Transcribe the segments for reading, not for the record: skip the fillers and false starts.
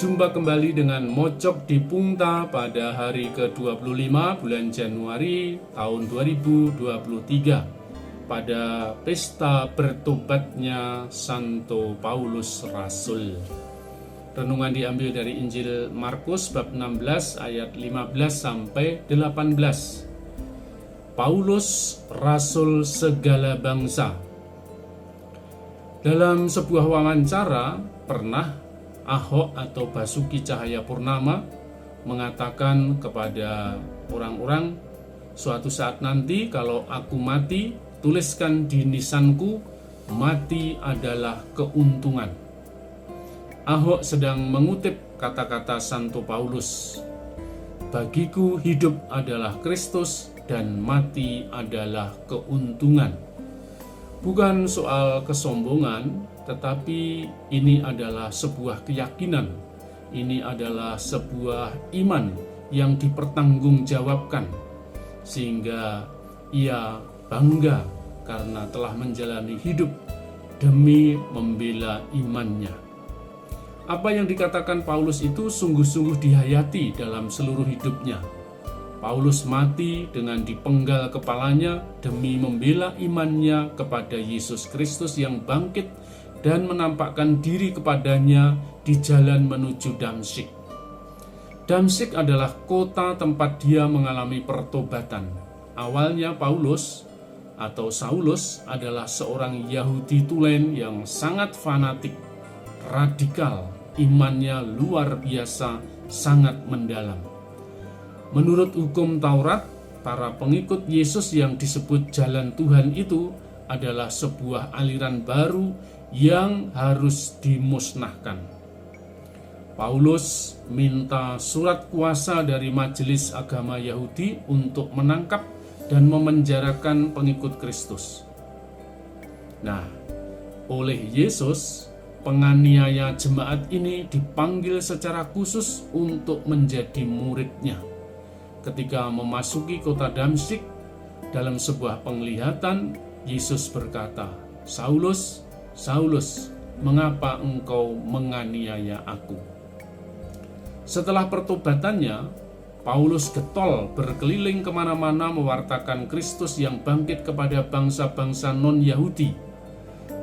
Berjumpa kembali dengan Mojok di Punta pada hari ke-25 bulan Januari tahun 2023 pada pesta bertobatnya Santo Paulus Rasul. Renungan diambil dari Injil Markus bab 16 ayat 15 sampai 18. Paulus Rasul segala bangsa. Dalam sebuah wawancara pernah Ahok atau Basuki Cahayapurnama mengatakan kepada orang-orang, suatu saat nanti kalau aku mati, tuliskan di nisanku, mati adalah keuntungan. Ahok sedang mengutip kata-kata Santo Paulus, bagiku hidup adalah Kristus dan mati adalah keuntungan. Bukan soal kesombongan, tetapi ini adalah sebuah keyakinan. Ini adalah sebuah iman yang dipertanggungjawabkan, sehingga ia bangga karena telah menjalani hidup demi membela imannya. Apa yang dikatakan Paulus itu sungguh-sungguh dihayati dalam seluruh hidupnya. Paulus mati dengan dipenggal kepalanya demi membela imannya kepada Yesus Kristus yang bangkit dan menampakkan diri kepadanya di jalan menuju Damsyik. Damsyik adalah kota tempat dia mengalami pertobatan. Awalnya Paulus atau Saulus adalah seorang Yahudi tulen yang sangat fanatik, radikal, imannya luar biasa, sangat mendalam. Menurut hukum Taurat, para pengikut Yesus yang disebut jalan Tuhan itu adalah sebuah aliran baru yang harus dimusnahkan. Paulus minta surat kuasa dari majelis agama Yahudi untuk menangkap dan memenjarakan pengikut Kristus. Nah, oleh Yesus, penganiaya jemaat ini dipanggil secara khusus untuk menjadi muridnya. Ketika memasuki kota Damsyik, dalam sebuah penglihatan, Yesus berkata, "Saulus, Saulus, mengapa engkau menganiaya aku?" Setelah pertobatannya, Paulus getol berkeliling kemana-mana mewartakan Kristus yang bangkit kepada bangsa-bangsa non-Yahudi.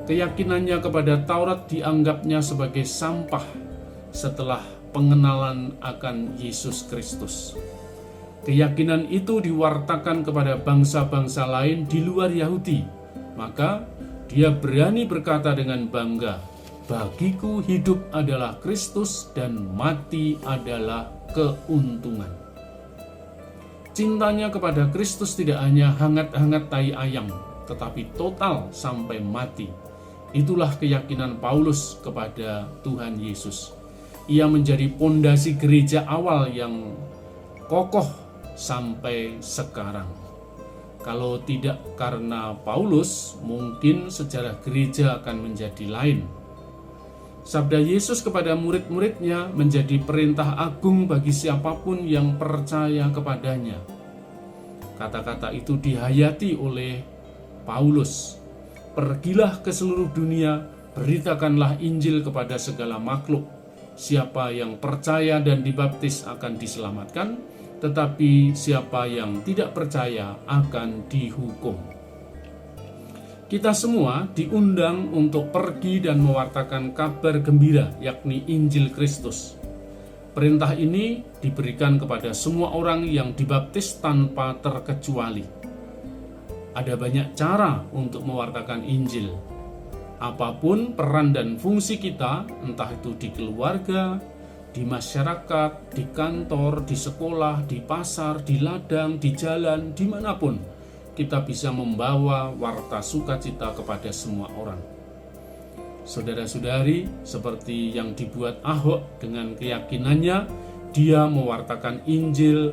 Keyakinannya kepada Taurat dianggapnya sebagai sampah setelah pengenalan akan Yesus Kristus. Keyakinan itu diwartakan kepada bangsa-bangsa lain di luar Yahudi. Maka dia berani berkata dengan bangga, bagiku hidup adalah Kristus dan mati adalah keuntungan. Cintanya kepada Kristus tidak hanya hangat-hangat tai ayam, tetapi total sampai mati. Itulah keyakinan Paulus kepada Tuhan Yesus. Ia menjadi pondasi gereja awal yang kokoh sampai sekarang. Kalau tidak karena Paulus, mungkin sejarah gereja akan menjadi lain. Sabda Yesus kepada murid-muridnya menjadi perintah agung bagi siapapun yang percaya kepadanya. Kata-kata itu dihayati oleh Paulus. Pergilah ke seluruh dunia, beritakanlah Injil kepada segala makhluk. Siapa yang percaya dan dibaptis akan diselamatkan, tetapi siapa yang tidak percaya akan dihukum. Kita semua diundang untuk pergi dan mewartakan kabar gembira, yakni Injil Kristus. Perintah ini diberikan kepada semua orang yang dibaptis tanpa terkecuali. Ada banyak cara untuk mewartakan Injil. Apapun peran dan fungsi kita, entah itu di keluarga, di masyarakat, di kantor, di sekolah, di pasar, di ladang, di jalan, dimanapun, kita bisa membawa warta sukacita kepada semua orang. Saudara-saudari, seperti yang dibuat Ahok dengan keyakinannya, dia mewartakan Injil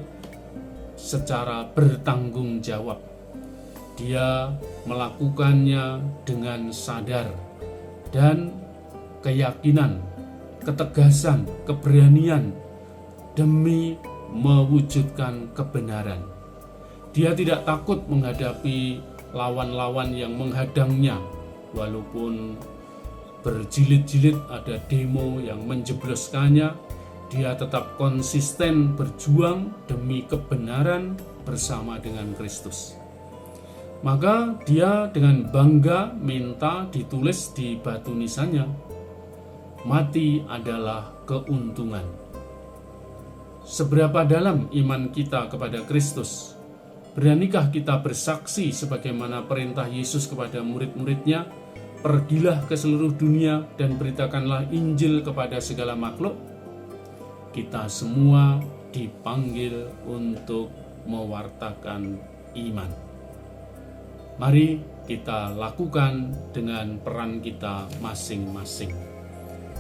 secara bertanggung jawab. Dia melakukannya dengan sadar dan keyakinan, ketegasan, keberanian demi mewujudkan kebenaran. Dia tidak takut menghadapi lawan-lawan yang menghadangnya, walaupun berjilid-jilid ada demo yang menjebloskannya, dia tetap konsisten berjuang demi kebenaran bersama dengan Kristus. Maka dia dengan bangga minta ditulis di batu nisannya, mati adalah keuntungan. Seberapa dalam iman kita kepada Kristus? Beranikah kita bersaksi sebagaimana perintah Yesus kepada murid-muridnya, pergilah ke seluruh dunia dan beritakanlah Injil kepada segala makhluk? Kita semua dipanggil untuk mewartakan iman. Mari kita lakukan dengan peran kita masing-masing.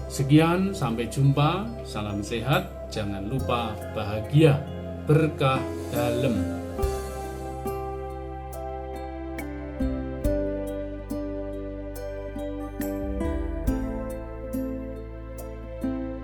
Sekian, sampai jumpa, salam sehat, jangan lupa bahagia, berkah dalam.